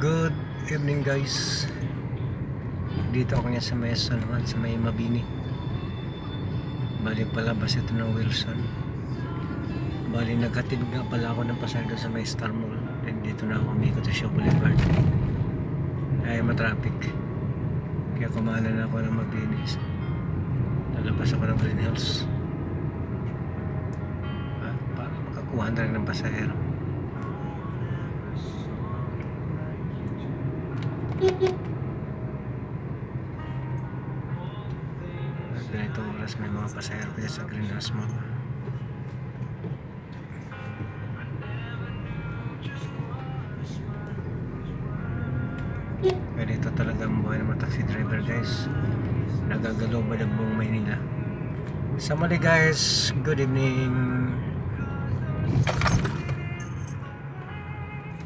Good evening guys. Dito ako ngayon sa may naman, sa may Mabini. Bali palabas ito ng Wilson. Bali naghatid nga pala ako ng pasahero sa may Star Mall. And dito na ako umikot sa Shaw Boulevard. Ay matraffic. Kaya kumana na ako ng Mabini. Lalabas ako ng Green Hills. Para makakuha na rin ng pasahero. At ganito oras may mga pasahero kaya sa Green Hills Mall. Kaya dito talaga ang buhay ng mga taxi driver guys. Nagagalaw ba ng buong Maynila. Sa muli guys, good evening.